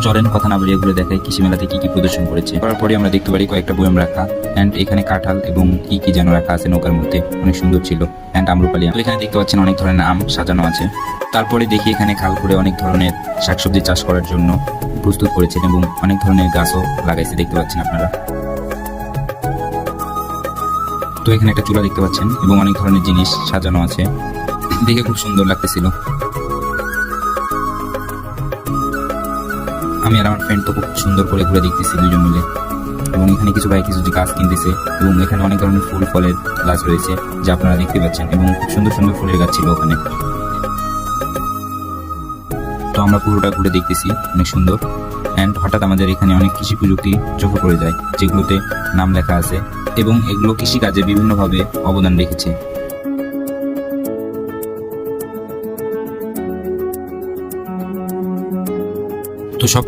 চলেন কথা না বাড়িয়ে ঘুরে দেখায় কৃষি মেলাতে কি কি প্রদর্শন করেছে। তারপরে আমরা দেখতে পারি কয়েকটা বয়াম রাখা অ্যান্ড এখানে কাঁঠাল এবং কি কি যেন রাখা আছে নৌকার মধ্যে, অনেক সুন্দর ছিল। অ্যান্ড আম্রপালি এখানে দেখতে পাচ্ছেন অনেক ধরনের আম সাজানো আছে। তারপরে দেখি এখানে খাল করে অনেক ধরনের শাকসবজি চাষ করার জন্য প্রস্তুত করেছেন এবং অনেক ধরনের গাছও লাগাইছে দেখতে পাচ্ছেন আপনারা। তো এখানে একটা চুলা দেখতে পাচ্ছেন এবং অনেক ধরনের জিনিস সাজানো আছে, দেখে খুব সুন্দর লাগতেছিল। আমি আর আমার ফ্রেন্ড তো খুব সুন্দর করে ঘুরে দেখতেছি দুজন মিলে, এবং এখানে কিছু ভাই কিছু গাছ কিনতেছে এবং এখানে অনেক ধরনের ফুল ফলের গাছ রয়েছে যা আপনারা দেখতে পাচ্ছেন, এবং খুব সুন্দর সুন্দর ফুলের গাছ ছিল ওখানে। তো আমরা পুরোটা ঘুরে দেখতেছি, অনেক সুন্দর। অ্যান্ড হঠাৎ আমাদের এখানে অনেক কৃষি প্রযুক্তি চোখে পড়ে যায় যেগুলোতে নাম লেখা আছে এবং এগুলো কৃষিকাজে বিভিন্নভাবে অবদান রেখেছে।